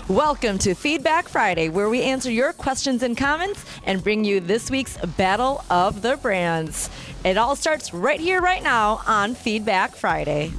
Welcome to Feedback Friday, where we answer your questions and comments and bring you this week's Battle of the Brands. It all starts right here, right now on Feedback Friday.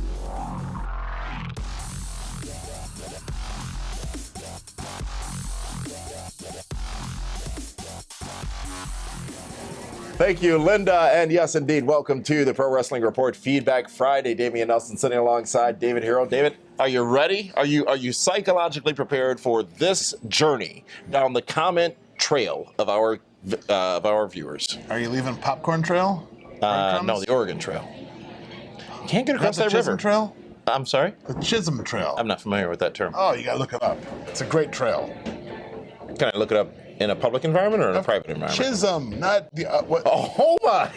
Thank you, Linda. And yes, indeed, welcome to the Pro Wrestling Report Feedback Friday. Damian Nelson sitting alongside David Hero. David, are you ready? Are you psychologically prepared for this journey down the comment trail of our viewers? Are you leaving Popcorn Trail? No, the Oregon Trail. Can't get across that Chisholm river. Trail? I'm sorry? The Chisholm Trail. I'm not familiar with that term. Oh, you gotta look it up. It's a great trail. Can I look it up in a public environment or in a private environment? Chisholm, not the what? Oh my!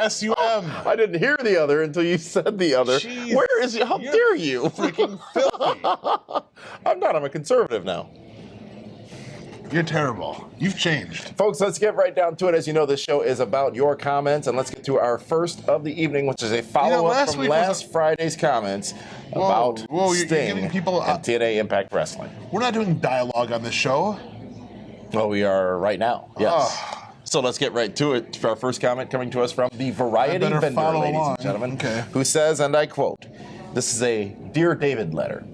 Chisum. I didn't hear the other until you said the other. Jeez, Where is it? How dare you? Freaking filthy. I'm not. I'm a conservative now. You're terrible. You've changed. Folks, let's get right down to it. As you know, this show is about your comments, and let's get to our first of the evening, which is a follow-up from last Friday's comments about Sting and TNA Impact Wrestling. We're not doing dialogue on this show. Well, we are right now, yes. So let's get right to it. For our first comment coming to us from the Variety Vendor, ladies and gentlemen, who says, and I quote, this is a Dear David letter.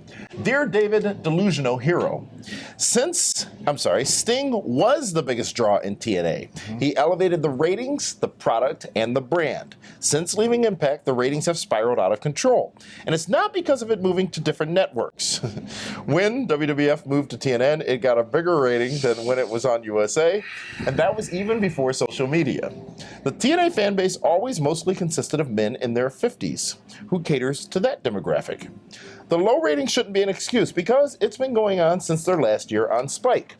Dear David Delusional Hero, Sting was the biggest draw in TNA. He elevated the ratings, the product, and the brand. Since leaving Impact, the ratings have spiraled out of control. And it's not because of it moving to different networks. When WWF moved to TNN, it got a bigger rating than when it was on USA, and that was even before social media. The TNA fan base always mostly consisted of men in their 50s, who caters to that demographic. The low rating shouldn't be an excuse because it's been going on since their last year on Spike.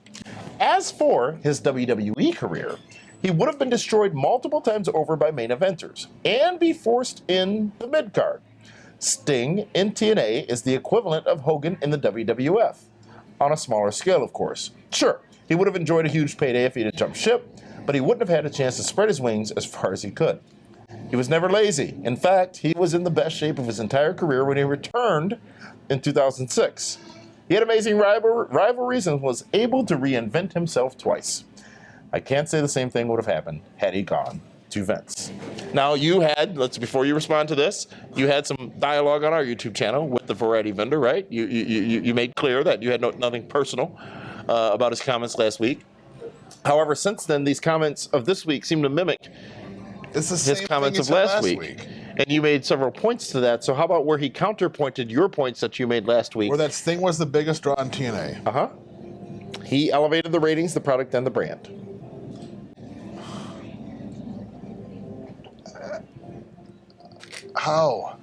As for his WWE career, he would have been destroyed multiple times over by main eventers and be forced in the mid-card. Sting in TNA is the equivalent of Hogan in the WWF, on a smaller scale, of course. Sure, he would have enjoyed a huge payday if he had jumped ship, but he wouldn't have had a chance to spread his wings as far as he could. He was never lazy. In fact, he was in the best shape of his entire career when he returned in 2006. He had amazing rivalries and was able to reinvent himself twice. I can't say the same thing would have happened had he gone to Vince. Now, you had, before you respond to this, you had some dialogue on our YouTube channel with the Variety Vendor, right? You made clear that you had nothing personal about his comments last week. However, since then, these comments of this week seem to mimic his comments of last week. And you made several points to that. So how about where he counterpointed your points that you made last week? Where that Sting was the biggest draw in TNA. He elevated the ratings, the product, and the brand. How?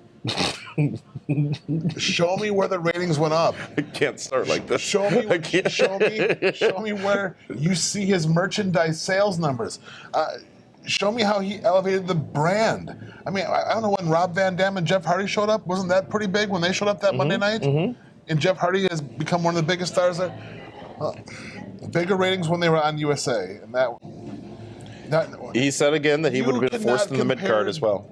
Show me where the ratings went up. I can't start like this. Show me where you see his merchandise sales numbers. Show me how he elevated the brand. I mean, I don't know when Rob Van Dam and Jeff Hardy showed up. Wasn't that pretty big when they showed up that Monday night? And Jeff Hardy has become one of the biggest stars there. Bigger ratings when they were on USA. And that he said again that he would have been forced in the mid-card as well.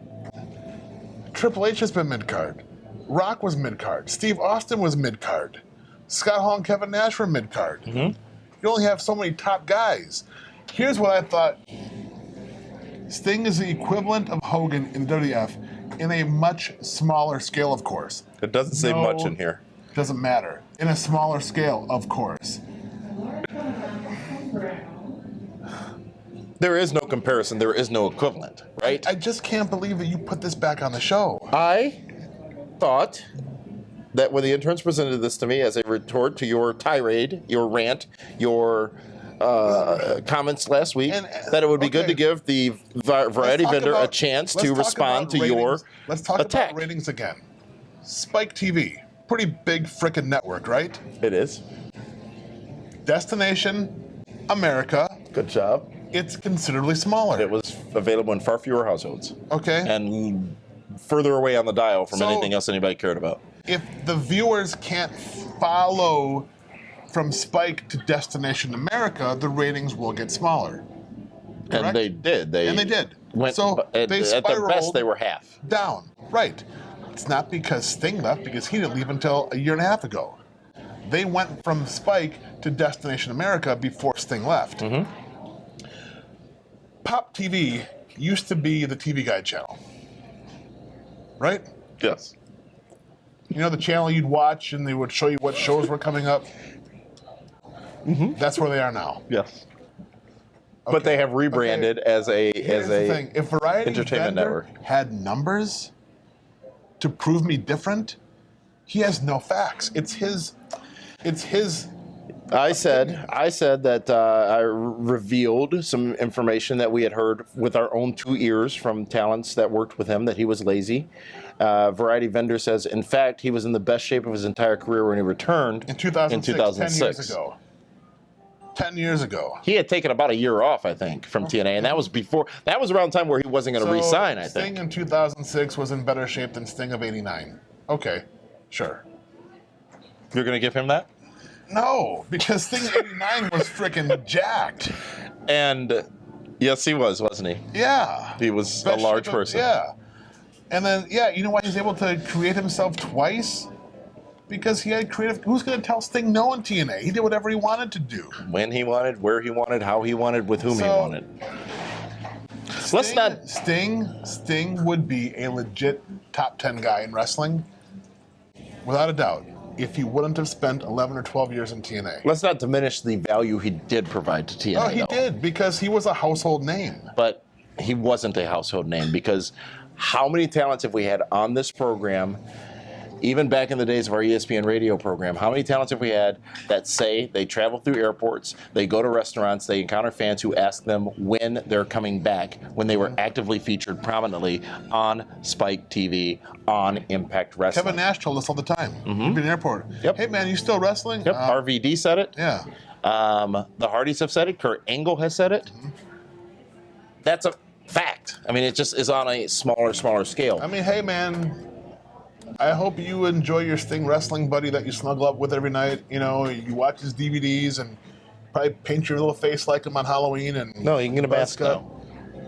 Triple H has been mid-card. Rock was mid-card. Steve Austin was mid-card. Scott Hall and Kevin Nash were mid-card. You only have so many top guys. Here's what I thought. Sting is the equivalent of Hogan in the WWF in a much smaller scale, of course. It doesn't say much in here. Doesn't matter. In a smaller scale, of course. There is no comparison. There is no equivalent, right? I just can't believe that you put this back on the show. I thought that when the interns presented this to me as a retort to your tirade, your rant, your comments last week, that it would be good to give the Variety Vendor a chance to respond to your attack. Let's talk about ratings again. Spike TV, pretty big frickin' network, right? It is. Destination America. Good job. It's considerably smaller. It was available in far fewer households. Okay. And further away on the dial from anything else anybody cared about. If the viewers can't follow from Spike to Destination America, the ratings will get smaller. Correct? And they did. They did. At their best, they were half. Down. Right. It's not because Sting left, because he didn't leave until a year and a half ago. They went from Spike to Destination America before Sting left. Mm-hmm. Pop TV used to be the TV Guide channel, right? Yes. You know, the channel you'd watch and they would show you what shows were coming up? Mm-hmm. That's where they are now. Yes. Okay. But they have rebranded as Here's the a thing. If Variety entertainment Vendor network. had numbers to prove me different, he has no facts. It's his. I said that I revealed some information that we had heard with our own 2 ears from talents that worked with him, that he was lazy. Variety Vendor says, in fact, he was in the best shape of his entire career when he returned in 2006. 10 years ago. 10 years ago. He had taken about a year off, I think, from TNA, and that was around the time where he wasn't going to re-sign, I think. Sting in 2006 was in better shape than Sting of 89. Okay, sure. You're going to give him that? No, because Sting 89 was freaking jacked. And yes, he was, wasn't he? Yeah. He was Best a large shape of- person. Yeah. And then, you know why he's able to create himself twice? Because he had creative. Who's going to tell Sting no in TNA? He did whatever he wanted to do. When he wanted, where he wanted, how he wanted, with whom he wanted. Sting would be a legit top 10 guy in wrestling, without a doubt, if he wouldn't have spent 11 or 12 years in TNA. Let's not diminish the value he did provide to TNA. Oh, he did, because he was a household name. But he wasn't a household name, because how many talents have we had on this program, even back in the days of our ESPN radio program, how many talents have we had that say they travel through airports, they go to restaurants, they encounter fans who ask them when they're coming back, when they were actively featured prominently on Spike TV, on Impact Wrestling. Kevin Nash told us all the time. He'd be in the airport. Yep. Hey, man, you still wrestling? Yep, RVD said it. Yeah. The Hardys have said it. Kurt Angle has said it. That's a fact. I mean, it just is on a smaller scale. I mean, hey, man, I hope you enjoy your Sting wrestling buddy that you snuggle up with every night. You know, you watch his DVDs and probably paint your little face like him on Halloween. And No, you can get a buzz mask cut.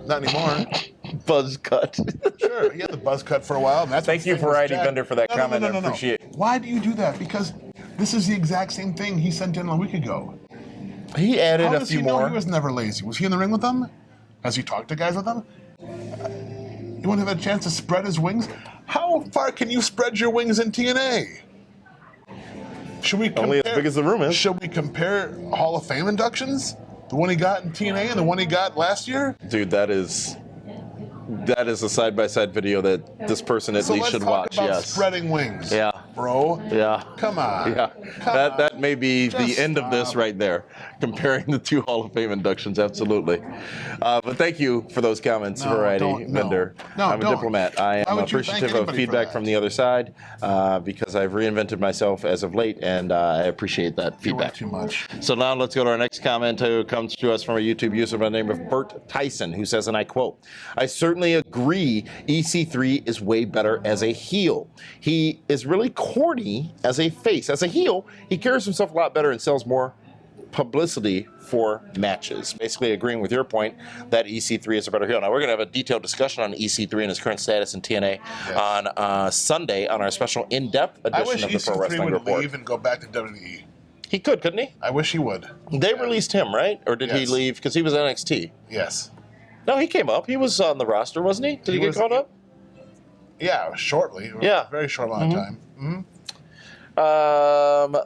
Not anymore. Buzz cut. Sure, he had the buzz cut for a while. And that's Thank when you, Sting was Variety jacked. Vendor, for that comment. I appreciate it. Why do you do that? Because this is the exact same thing he sent in a week ago. He added How a does few he know more. he was never lazy? Was he in the ring with them? Has he talked to guys with them? You wouldn't have a chance to spread his wings? How far can you spread your wings in TNA? Should we Only as big as the room is. Should we compare Hall of Fame inductions? The one he got in TNA and the one he got last year? Dude, that is a side-by-side video that this person at least should watch. About Yes. spreading wings. Yeah. Bro. Yeah. Come on. Yeah. Come on. That may be the Just end of this stop. right there. Comparing the 2 Hall of Fame inductions, absolutely. But thank you for those comments, No, Variety don't, no. Vendor. No, I'm a don't. diplomat. I Why am would you thank appreciative of anybody for feedback that? from the other side because I've reinvented myself as of late, and I appreciate that You're way feedback. too much. So now let's go to our next comment, who comes to us from a YouTube user by the name of Bert Tyson, who says, and I quote, "I certainly agree EC3 is way better as a heel. He is really corny as a face. As a heel, he carries himself a lot better and sells more publicity for matches." Basically agreeing with your point that EC3 is a better heel. Now we're going to have a detailed discussion on EC3 and his current status in TNA on Sunday on our special in-depth I edition wish of the Pro EC3 Wrestling would Report. leave and go back to WWE. He could, couldn't he? I wish he would. They released him, right? Or did he Yes. leave? Because he was NXT. Yes. No, he came up. He was on the roster, wasn't he? Did he get was- called up? Yeah, shortly. Yeah. Very short amount of time.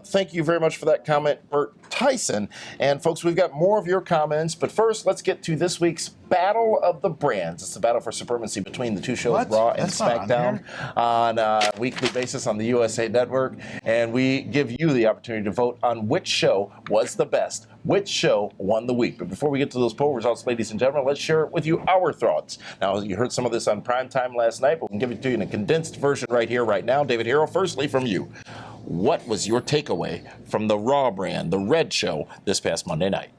Thank you very much for that comment, Bert Tyson. And folks, we've got more of your comments, but first, let's get to this week's Battle of the Brands. It's the battle for supremacy between the 2 shows, What? Raw and That's not on SmackDown, on a weekly basis on the USA Network. And we give you the opportunity to vote on which show was the best, which show won the week. But before we get to those poll results, ladies and gentlemen, let's share with you our thoughts. Now, you heard some of this on primetime last night, but we can give it to you in a condensed version right here, right now. David Hero, firstly from you. What was your takeaway from the Raw brand, the Red Show, this past Monday night?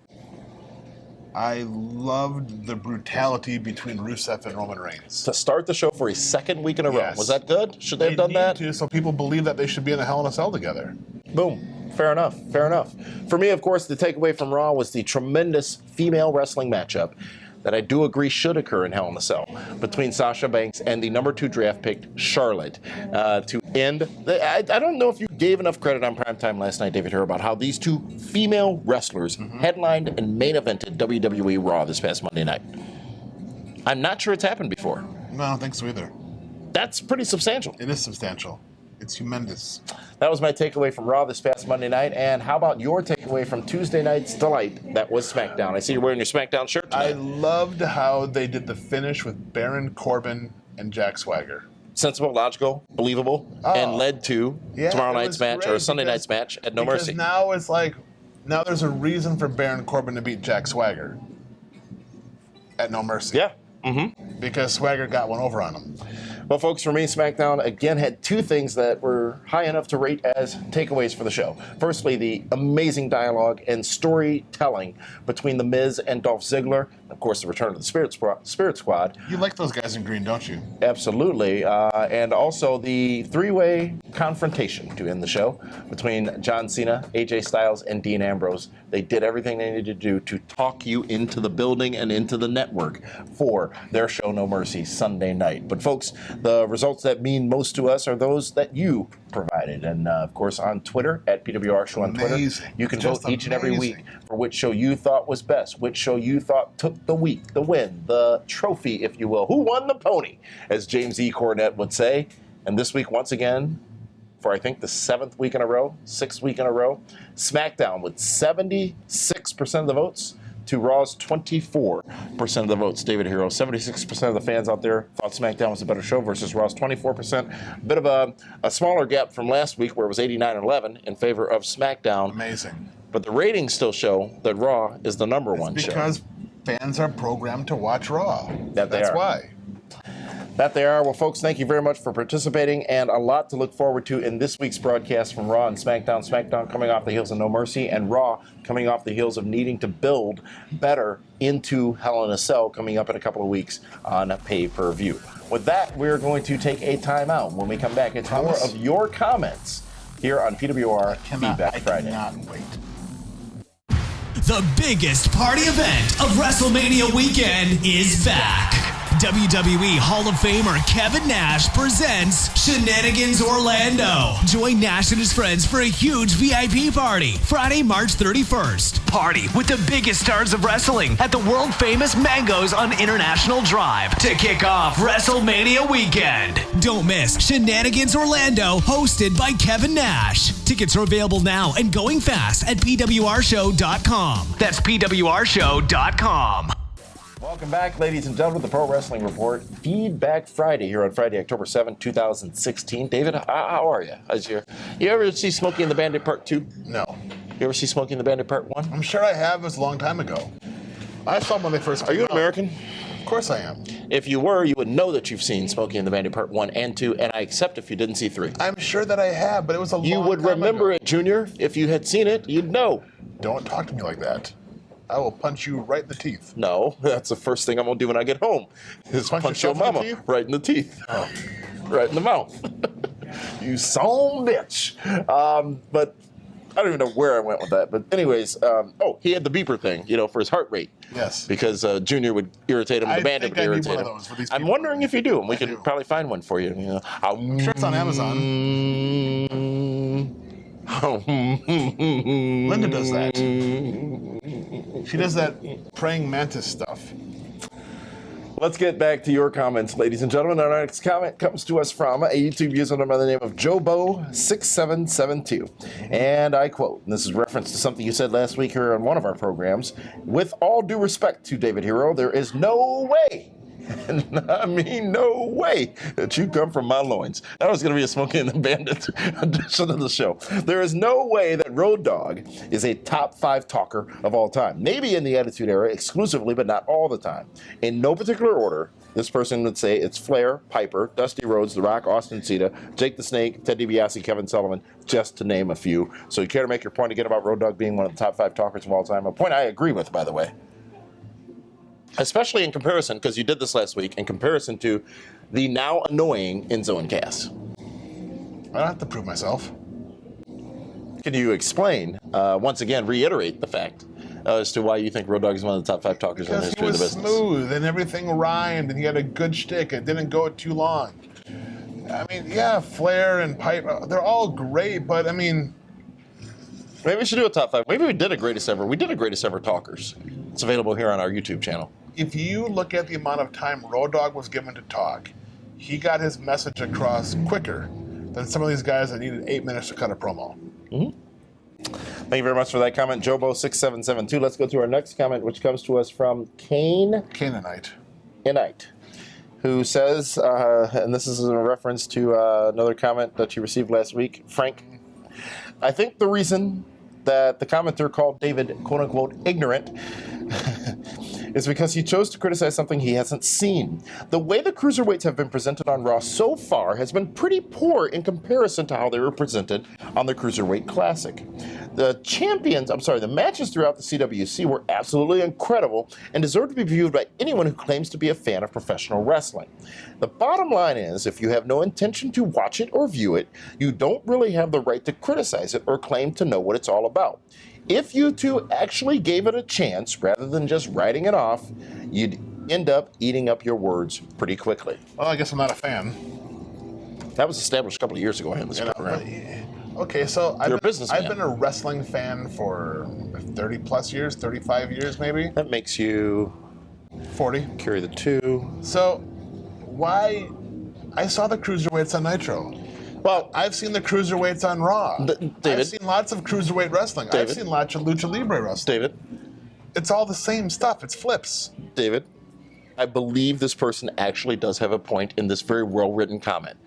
I loved the brutality between Rusev and Roman Reigns. To start the show for a second week in a row. Yes. Was that good? Should they have done need that? to, so people believe that they should be in a Hell in a Cell together. Boom. Fair enough. Fair enough. For me, of course, the takeaway from Raw was the tremendous female wrestling matchup. that I do agree should occur in Hell in a Cell between Sasha Banks and the number 2 draft pick, Charlotte, to end. I don't know if you gave enough credit on Primetime last night, David, here about how these 2 female wrestlers headlined and main evented WWE Raw this past Monday night. I'm not sure it's happened before. No, I don't think so either. That's pretty substantial. It is substantial. It's humongous. That was my takeaway from Raw this past Monday night. And how about your takeaway from Tuesday night's delight? That was SmackDown. I see you're wearing your SmackDown shirt tonight. I loved how they did the finish with Baron Corbin and Jack Swagger. Sensible, logical, believable, and led to tomorrow night's match or Sunday night's match at No Mercy. Now it's like, now there's a reason for Baron Corbin to beat Jack Swagger at No Mercy. Yeah. Because Swagger got one over on him. Well, folks, for me, SmackDown, again, had 2 things that were high enough to rate as takeaways for the show. Firstly, the amazing dialogue and storytelling between The Miz and Dolph Ziggler. Of course, the return of the Spirit Squad. You like those guys in green, don't you? Absolutely. And also the 3-way confrontation to end the show between John Cena, AJ Styles, and Dean Ambrose. They did everything they needed to do to talk you into the building and into the network for their show No Mercy Sunday night. But folks, the results that mean most to us are those that you provided. And of course, on Twitter, at PWR Show on Twitter, you can vote each and every week for which show you thought was best, which show you thought took the week, the win, the trophy, if you will. Who won the pony, as James E. Cornette would say. And this week, once again, for I think the 7th week in a row, 6th week in a row, SmackDown with 76% of the votes to Raw's 24% of the votes. David Hero, 76% of the fans out there thought SmackDown was a better show versus Raw's 24%. Bit of a smaller gap from last week where it was 89-11 in favor of SmackDown. Amazing. But the ratings still show that Raw is the number 1 show. Because fans are programmed to watch Raw. That's why. That they are. Well, folks, thank you very much for participating, and a lot to look forward to in this week's broadcast from Raw and SmackDown. SmackDown coming off the heels of No Mercy, and Raw coming off the heels of needing to build better into Hell in a Cell coming up in a couple of weeks on a pay-per-view. With that, we're going to take a timeout. When we come back, it's more of your comments here on PWR Feedback Friday. I cannot wait. The biggest party event of WrestleMania weekend is back. WWE Hall of Famer Kevin Nash presents Shenanigans Orlando. Join Nash and his friends for a huge VIP party Friday, March 31st. Party with the biggest stars of wrestling at the world-famous Mangoes on International Drive to kick off WrestleMania weekend. Don't miss Shenanigans Orlando, hosted by Kevin Nash. Tickets are available now and going fast at PWRshow.com. That's PWRshow.com. Welcome back, ladies and gentlemen, the Pro Wrestling Report Feedback Friday here on Friday, October 7th, 2016. David, how are you? You ever see Smokey and the Bandit Part 2? No. You ever see Smokey and the Bandit Part 1? I'm sure I have. It was a long time ago. I saw them when they first came Are you an out. American? Of course I am. If you were, you would know that you've seen Smokey and the Bandit Part 1 and 2, and I accept if you didn't see 3. I'm sure that I have, but it was a long time You would remember ago. it, Junior. If you had seen it, you'd know. Don't talk to me like that. I will punch you right in the teeth. No, that's the first thing I'm going to do when I get home, is punch your yourself in the mama teeth? right in the teeth. Oh. Right in the mouth. You son of a bitch. But I don't even know where I went with that. But anyways, he had the beeper thing, for his heart rate. Yes. Because Junior would irritate him, the Bandit would irritate one him. of those for these I'm people. wondering if you do, and we I can do. probably find one for you. I'm sure it's on Amazon. Linda does that. She does that praying mantis stuff. Let's get back to your comments, ladies and gentlemen. Our next comment comes to us from a YouTube user by the name of Jobo6772. And I quote, and this is reference to something you said last week here on one of our programs. With all due respect to David Hero, there is no way, and I mean no way, that you come from my loins. That was going to be a Smokey and the Bandit edition of the show. There is no way that Road Dogg is a top 5 talker of all time. Maybe in the Attitude Era exclusively, but not all the time. In no particular order, this person would say it's Flair, Piper, Dusty Rhodes, The Rock, Austin Cena, Jake the Snake, Ted DiBiase, Kevin Sullivan, just to name a few. So you care to make your point again about Road Dogg being one of the top 5 talkers of all time? A point I agree with, by the way. Especially in comparison, because you did this last week, in comparison to the now annoying Enzo and Cass. I don't have to prove myself. Can you explain, once again, reiterate the fact as to why you think Road Dogg is one of the top 5 talkers in the Because history he of the was business. smooth and everything rhymed and he had a good shtick. It didn't go too long. I mean, yeah, Flair and Pipe, they're all great, but I mean... Maybe we should do a top 5. Maybe we did a greatest ever. We did a greatest ever talkers. It's available here on our YouTube channel. If you look at the amount of time Road Dogg was given to talk, he got his message across quicker than some of these guys that needed 8 minutes to cut a promo. Thank you very much for that comment, Jobo6772. Let's go to our next comment, which comes to us from Canaanite. Who says, and this is in reference to another comment that you received last week, Frank, I think the reason that the commenter called David, quote-unquote, ignorant is because he chose to criticize something he hasn't seen. The way the cruiserweights have been presented on Raw so far has been pretty poor in comparison to how they were presented on the Cruiserweight Classic. The matches throughout the CWC were absolutely incredible and deserve to be viewed by anyone who claims to be a fan of professional wrestling. The bottom line is, if you have no intention to watch it or view it, you don't really have the right to criticize it or claim to know what it's all about. If you two actually gave it a chance, rather than just writing it off, you'd end up eating up your words pretty quickly. Well, I guess I'm not a fan. That was established a couple of years ago here in this program. Okay, so I've businessman. been a wrestling fan for 30 plus years, 35 years maybe. That makes you 40. carry the 2. So why? I saw the cruiserweights on Nitro. Well, I've seen the cruiserweights on Raw. David. I've seen lots of cruiserweight wrestling. David. I've seen lots of Lucha Libre wrestling. David, It's all the same stuff. It's flips. David, I believe this person actually does have a point in this very well-written comment.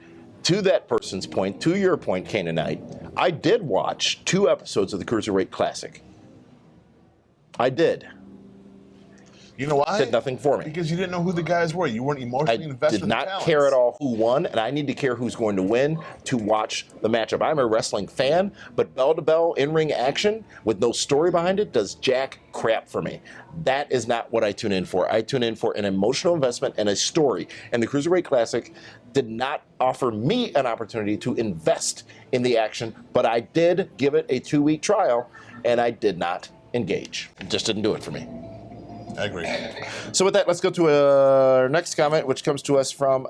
To that person's point, to your point, Canaanite, I did watch 2 episodes of the Cruiserweight Classic. I did. You know why? Did nothing for me. Because you didn't know who the guys were. You weren't I emotionally invested did in the not talents. care at all who won, and I need to care who's going to win to watch the matchup. I'm a wrestling fan, but bell-to-bell in-ring action with no story behind it does jack crap for me. That is not what I tune in for. I tune in for an emotional investment and a story. And the Cruiserweight Classic did not offer me an opportunity to invest in the action, but I did give it a 2-week trial, and I did not engage. It just didn't do it for me. I agree. So with that, let's go to our next comment, which comes to us from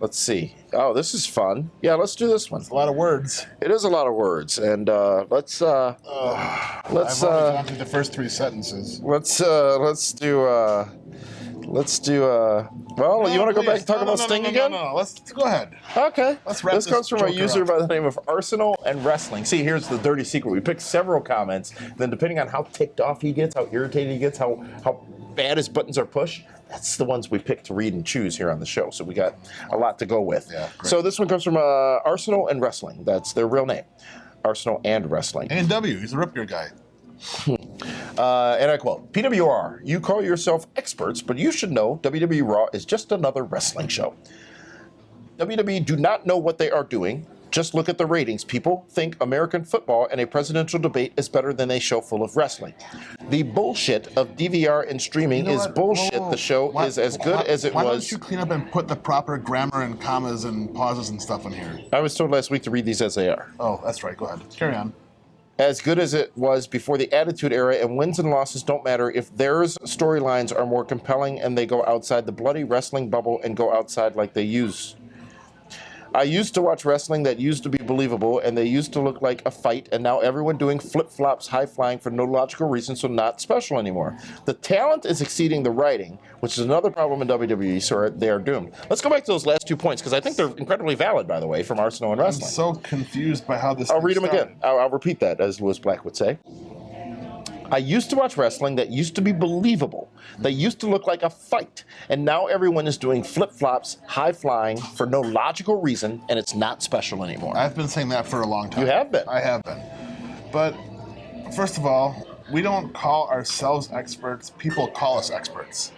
let's see. Oh, this is fun. Yeah, let's do this one. A lot of words. It is a lot of words, and let's I've only gone through the first 3 sentences. let's do. Well, you want to go back and talk about Sting again? No. Let's go ahead. Okay. Let's wrap this this comes from a joker user up. by the name of Arsenal and Wrestling. See, here's the dirty secret. We picked several comments. Then depending on how ticked off he gets, how irritated he gets, how bad his buttons are pushed, that's the ones we pick to read and choose here on the show. So we got a lot to go with. Yeah, great. So this one comes from Arsenal and Wrestling. That's their real name. Arsenal and Wrestling. A&W, he's a Rip Gear guy. And I quote, PWR, you call yourself experts, but you should know WWE Raw is just another wrestling show. WWE do not know what they are doing. Just look at the ratings. People think American football and a presidential debate is better than a show full of wrestling. The bullshit of DVR and streaming is what? bullshit. Whoa. The show is as good as it Why was. don't you clean up and put the proper grammar and commas and pauses and stuff in here? I was told last week to read these as they are. Oh, that's right. Go ahead. Carry on. As good as it was before the Attitude Era, and wins and losses don't matter if their storylines are more compelling and they go outside the bloody wrestling bubble and go outside like they used. I used to watch wrestling that used to be believable, and they used to look like a fight, and now everyone doing flip-flops, high-flying for no logical reason, so not special anymore. The talent is exceeding the writing, which is another problem in WWE, so they are doomed. Let's go back to those last 2 points, because I think they're incredibly valid, by the way, from Arsenal and I'm Wrestling. so confused by how this I'll thing read them started. again. I'll repeat that, as Lewis Black would say. I used to watch wrestling that used to be believable, that used to look like a fight, and now everyone is doing flip-flops, high-flying, for no logical reason, and it's not special anymore. I've been saying that for a long time. You have been. I have been. But first of all, we don't call ourselves experts. People call us experts.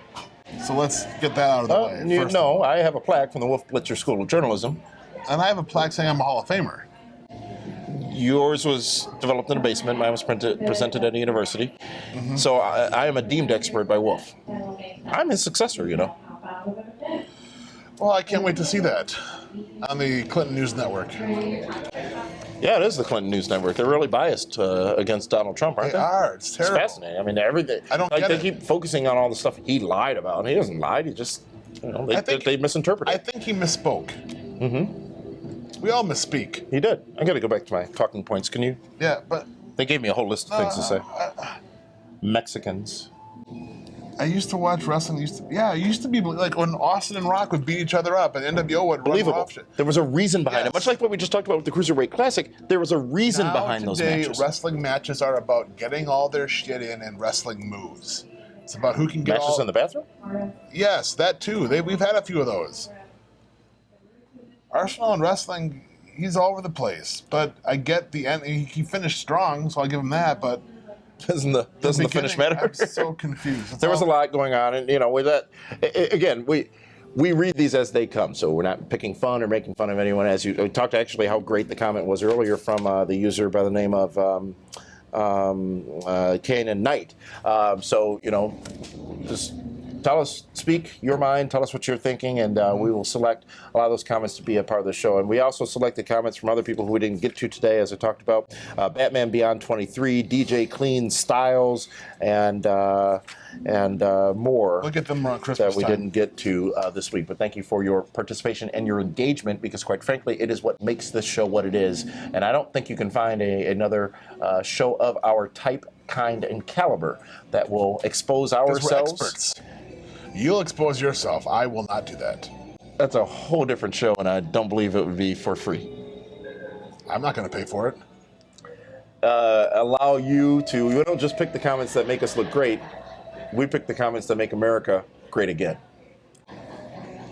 So let's get that out of the way. first of all. I have a plaque from the Wolf Blitzer School of Journalism. And I have a plaque saying I'm a Hall of Famer. Yours was developed in a basement. Mine was presented at a university. So I am a deemed expert by Wolf. I'm his successor, you know. Well, I can't wait to see that on the Clinton News Network. Yeah, it is the Clinton News Network. They're really biased against Donald Trump, aren't They they? are. It's terrible. It's fascinating. I mean, everything. I don't like get they it. keep focusing on all the stuff he lied about. He doesn't lie. He just, they misinterpret I it. think he misspoke. Mm-hmm. We all misspeak. He did. I got to go back to my talking points. Can you? Yeah, but They gave me a whole list of things to say. Mexicans. I used to watch wrestling. It used to be like when Austin and Rock would beat each other up, and NWO would run Believable. off shit. There was a reason behind Yes. it. Much like what we just talked about with the Cruiserweight Classic, there was a reason Now behind those today, matches. wrestling matches are about getting all their shit in and wrestling moves. It's about who can get Matches all. in the bathroom? Yes, that too. We've had a few of those. Arsenal in wrestling, he's all over the place. But I get the end. He finished strong, so I'll give him that. But Doesn't the finish matter? I'm so confused. There was a lot going on, and with that, again, we read these as they come, so we're not picking fun or making fun of anyone. As we talked, actually, how great the comment was earlier from the user by the name of Kane and Knight. So just tell us, speak your mind, tell us what you're thinking, and we will select a lot of those comments to be a part of the show. And we also selected comments from other people who we didn't get to today, as I talked about. Batman Beyond 23, DJ Clean Styles, and more. We'll get them around Christmas that we time. didn't get to this week. But thank you for your participation and your engagement, because quite frankly, it is what makes this show what it is. And I don't think you can find another show of our type, kind, and caliber that will expose 'Cause ourselves. we're experts. You'll expose yourself. I will not do that. That's a whole different show, and I don't believe it would be for free. I'm not going to pay for it. Allow you to, we don't just pick the comments that make us look great. We pick the comments that make America great again.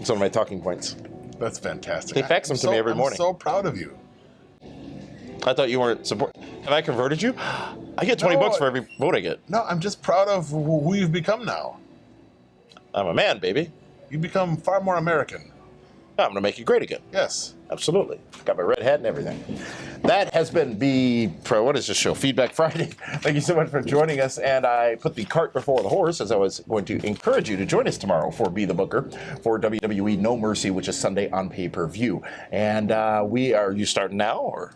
It's one of my talking points. That's fantastic. They fax them to me every morning. I'm so proud of you. I thought you weren't support. Have I converted you? I get 20 No, bucks for every vote I get. No, I'm just proud of who you've become now. I'm a man, baby. You become far more American. I'm going to make you great again. Yes. Absolutely. Got my red hat and everything. That has been what is this show? Feedback Friday. Thank you so much for joining us. And I put the cart before the horse, as I was going to encourage you to join us tomorrow for Be the Booker for WWE No Mercy, which is Sunday on pay-per-view. And you starting now, or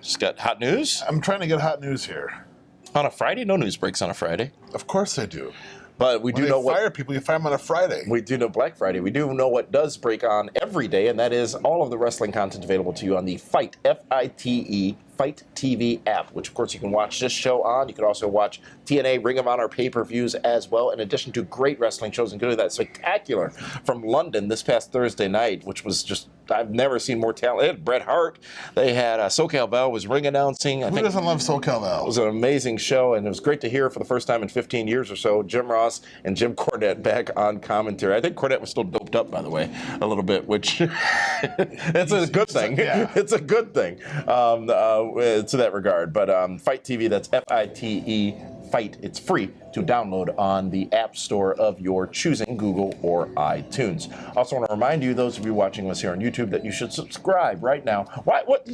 just got hot news? I'm trying to get hot news here. On a Friday? No news breaks on a Friday. Of course I do. But we When do they know what fire people, you fire them on a Friday. we do know Black Friday. We do know what does break on every day, and that is all of the wrestling content available to you on the Fight, F-I-T-E, Fight TV app, which of course you can watch this show on. You can also watch TNA, Ring of Honor pay-per-views as well, in addition to great wrestling shows, including that spectacular from London this past Thursday night, which was just, I've never seen more talent. They had Bret Hart. They had SoCal Val was ring announcing. Who doesn't love SoCal Val? It was an amazing show, and it was great to hear for the first time in 15 years or so, Jim Ross and Jim Cornette back on commentary. I think Cornette was still doped up, by the way, a little bit, which it's a good thing. Yeah. It's a good thing to that regard. But Fight TV, that's F-I-T-E, Fight. It's free to download on the App Store of your choosing, Google or iTunes. Also want to remind you, those of you watching us here on YouTube, that you should subscribe right now.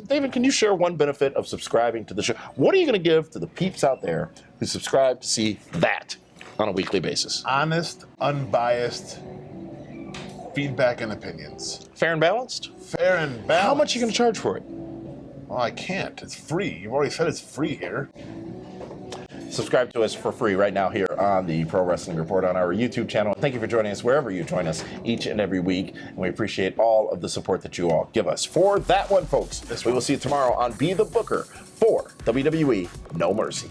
David, can you share one benefit of subscribing to the show? What are you going to give to the peeps out there who subscribe to see that on a weekly basis? Honest, unbiased feedback and opinions. Fair and balanced? Fair and balanced. How much are you going to charge for it? Well, I can't. It's free. You've already said it's free here. Subscribe to us for free right now here on the Pro Wrestling Report on our YouTube channel. Thank you for joining us wherever you join us each and every week. And we appreciate all of the support that you all give us. For that one, folks, we will see you tomorrow on Be the Booker for WWE No Mercy.